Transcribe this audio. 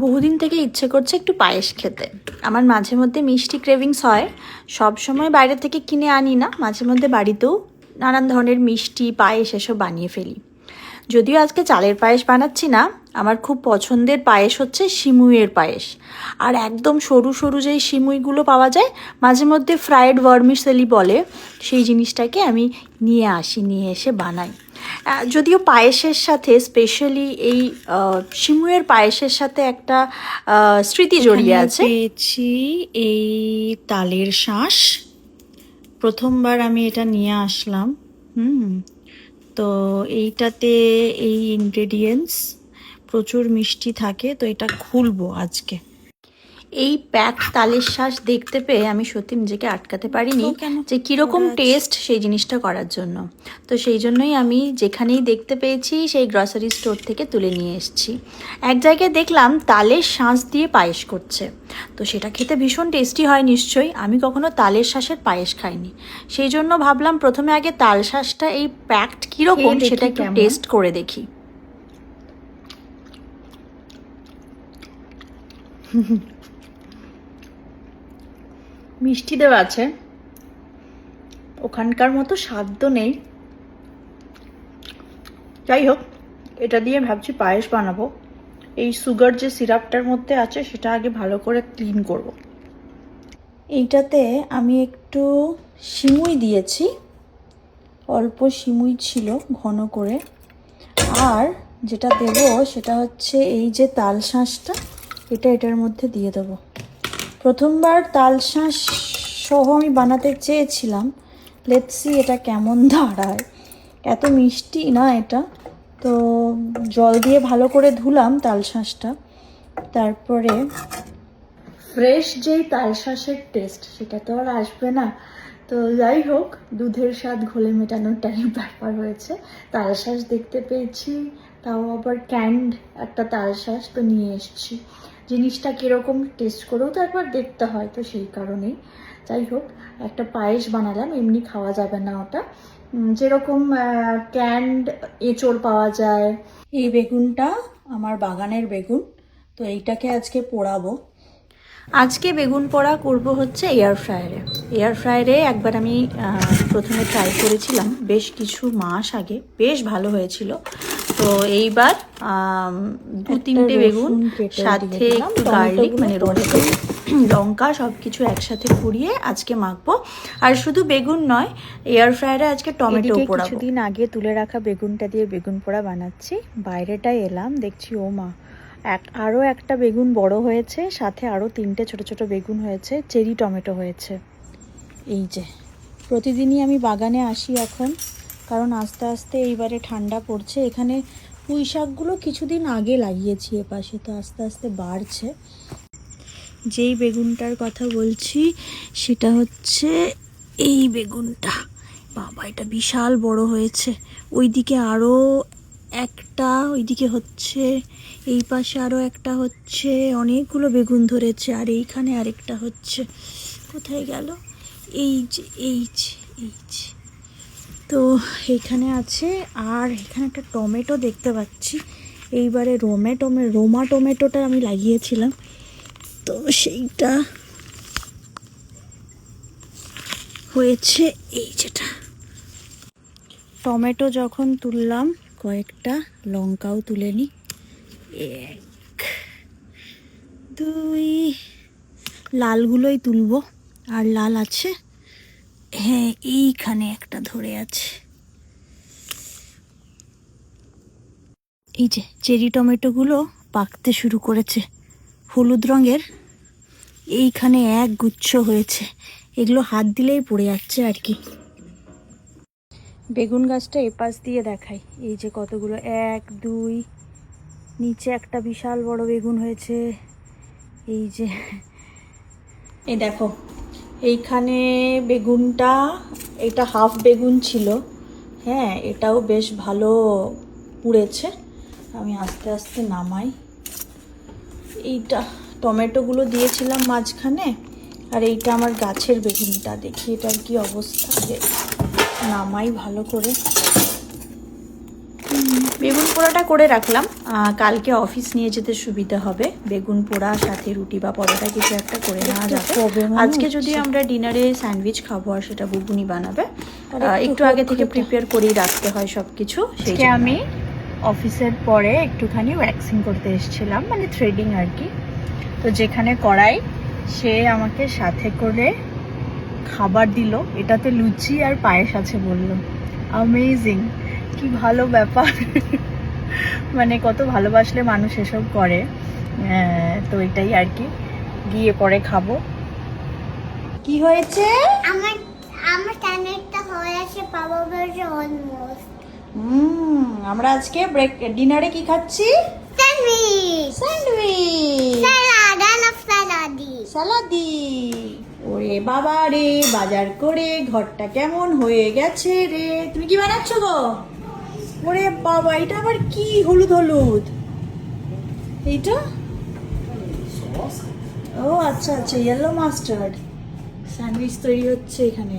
বহুদিন থেকে ইচ্ছে করছে একটু পায়েস খেতে। আমার মাঝে মধ্যে মিষ্টি ক্রেভিংস হয়, সব সময় বাইরে থেকে কিনে আনি না, মাঝে মধ্যে বাড়িতেও নানান ধরনের মিষ্টি পায়েস এসব বানিয়ে ফেলি। যদিও আজকে চালের পায়েস বানাচ্ছি না, আমার খুব পছন্দের পায়েস হচ্ছে সিমুইয়ের পায়েস। আর একদম সরু সরু যেই সিমুইগুলো পাওয়া যায়, মাঝে মধ্যে ফ্রায়েড ভার্মিসেলি বলে, সেই জিনিসটাকে আমি নিয়ে এসে বানাই। যদিও পায়েসের সাথে স্পেশালি এই সিমুইয়ের পায়েসের সাথে একটা স্মৃতি জড়িয়ে আছে। পেয়েছি এই তালের শাঁস, প্রথমবার আমি এটা নিয়ে আসলাম। তো এইটাতে এই ইনগ্রেডিয়েন্টস প্রচুর মিষ্টি থাকে, তো এটা খুলবো আজকে। এই প্যাক তালের শাঁস দেখতে পেয়ে আমি সত্যি নিজেকে আটকাতে পারিনি যে কীরকম টেস্ট সেই জিনিসটা করার জন্য। তো সেই জন্যই আমি যেখানেই দেখতে পেয়েছি সেই গ্রসারি স্টোর থেকে তুলে নিয়ে এসেছি। এক জায়গায় দেখলাম তালের শাঁস দিয়ে পায়েস করছে, তো সেটা খেতে ভীষণ টেস্টি হয় নিশ্চয়ই। আমি কখনো তালের শাঁসের পায়েস খাইনি, সেই জন্য ভাবলাম প্রথমে আগে তাল শাঁসটা এই প্যাকড কীরকম সেটা একটু টেস্ট করে দেখি। মিষ্টি দেওয়া আছে, ওখানকার মতো স্বাদ তো নেই। যাই হোক, এটা দিয়ে ভাবছি পায়েস বানাবো। এই সুগার যে সিরাপটার মধ্যে আছে সেটা আগে ভালো করে ক্লিন করব। এইটাতে আমি একটু সিমুই দিয়েছি, অল্প সিমুই ছিল ঘন করে। আর যেটা দেব সেটা হচ্ছে এই যে তাল শাঁসটা, এটার মধ্যে দিয়ে দেবো। প্রথমবার তাল শাঁস সহ আমি বানাতে চেয়েছিলাম, লেটস সি এটা কেমন দাঁড়ায়। এত মিষ্টি না এটা, তো জল দিয়ে ভালো করে ধুলাম তাল শাঁসটা। তারপরে ফ্রেশ যেই তাল শাঁসের টেস্ট সেটা তো আর আসবে না, তো যাই হোক দুধের স্বাদ ঘোলে মেটানোর টাইপ ব্যাপার হয়েছে। তাল শাঁস দেখতে পেয়েছি, তাও আবার ক্যান্ড একটা তাল শাঁস, তো নিয়ে এসেছি। জিনিসটা কীরকম টেস্ট করেও তো একবার দেখতে হয়, তো সেই কারণেই। যাই হোক, একটা পায়েস বানালাম, এমনি খাওয়া যাবে না ওটা। যেরকম ক্যান্ড এঁচড় পাওয়া যায়। এই বেগুনটা আমার বাগানের বেগুন, তো এইটাকে আজকে পোড়াবো। আজকে বেগুন পোড়া করব হচ্ছে এয়ার ফ্রায়ারে একবার আমি প্রথমে ট্রাই করেছিলাম বেশ কিছু মাস আগে, বেশ ভালো হয়েছিল। তো এইবার 2-3টে বেগুন, সাথে একটু গার্লিক মানে রসুন, লঙ্কা সব কিছু একসাথে পুড়িয়ে আজকে মাখবো। আর শুধু বেগুন নয়, এয়ার ফ্রায়ারে আজকে টমেটো পোড়াবো। কিছুদিন আগে তুলে রাখা বেগুনটা দিয়ে বেগুন পোড়া বানাচ্ছি। বাইরেটায় এলাম, দেখছি ও মা, আরও একটা বেগুন বড় হয়েছে, সাথে আরও 3টে ছোট ছোট বেগুন হয়েছে, চেরি টমেটো হয়েছে। এই যে প্রতিদিনই আমি বাগানে আসি এখন, কারণ আস্তে আস্তে এইবারে ঠান্ডা পড়ছে। এখানে পুঁই শাকগুলো কিছুদিন আগে লাগিয়েছি এপাশে, তো আস্তে আস্তে বাড়ছে। যেই বেগুনটার কথা বলছি সেটা হচ্ছে এই বেগুনটা। বাবা, এটা বিশাল বড় হয়েছে। ওইদিকে আরও একটা, ওইদিকে হচ্ছে, এই পাশে আরও একটা হচ্ছে, অনেকগুলো বেগুন ধরেছে। আর এইখানে আরেকটা হচ্ছে, কোথায় গেল, এই যে তো এইখানে আছে। আর এখানে একটা টমেটো দেখতে পাচ্ছি, এইবারে রোমা টমেটোটা আমি লাগিয়েছিলাম, তো সেইটা হয়েছে। এই যেটা টমেটো যখন তুললাম, কয়েকটা লঙ্কাও তুলে নিই। 1 2, লালগুলোই তুলবো। আর লাল আছে, হ্যাঁ এইখানে একটা ধরে আছে। এই যে চেরি টমেটোগুলো পাকতে শুরু করেছে, হলুদ রঙের। এইখানে এক গুচ্ছ হয়েছে, এগুলো হাত দিলেই পড়ে যাচ্ছে আর কি। বেগুন গাছটা এপাশ দিয়ে দেখাই, এই যে কতগুলো, 1 2, নিচে একটা বিশাল বড় বেগুন হয়েছে। এই যে এই দেখো, এইখানে বেগুনটা, এটা হাফ বেগুন ছিল, হ্যাঁ এটাও বেশ ভালো পুড়েছে। আমি আস্তে আস্তে নামাই। এইটা টমেটোগুলো দিয়েছিলাম মাঝখানে, আর এইটা আমার গাছের বেগুনটা, দেখি এটার কি অবস্থা। নামাই ভালো করে। বেগুন পোড়াটা করে রাখলাম, কালকে অফিস নিয়ে যেতে সুবিধা হবে। বেগুন পোড়া সাথে রুটি বা পরোটা কিছু একটা করে নেওয়া যাবে। আজকে যদি আমরা ডিনারে স্যান্ডউইচ খাবো আর সেটা বুবুনি বানাবে, একটু আগে থেকে প্রিপেয়ার করেই রাখতে হয় সব কিছু। সেই আমি অফিসের পরে একটুখানি ওয়্যাক্সিং করতে এসেছিলাম, মানে থ্রেডিং আর কি। তো যেখানে করাই, সে আমাকে সাথে করে খাবার দিল, এটাতে লুচি আর পায়েস আছে বললো। অ্যামেজিং, কি ভালো ব্যাপার। মানে কত ভালোবাসলে মানুষ এসব করে। তো এটাই আর কি, গিয়ে পরে খাবো। কি হয়েছে? আমার আমার স্যান্ডউইচটা হয়ে আছে, পাবো বলছে অলমোস্ট। আমরা আজকে ডিনারে কি খাচ্ছি? Sandwich, sandwich, salad, I love স্যালাডি। সালাদি। ওরে বাবা রে, বাজার করে ঘরটা কেমন হয়ে গেছে রে। তুমি কি বানাচ্ছ গো? ওরে বাবা, এটা আবার কি হলুদ হলুদ? এইটা ও আচ্ছা আচ্ছা, ইয়েলো মাস্টার্ড। স্যান্ডউইচ তৈরি হচ্ছে এখানে।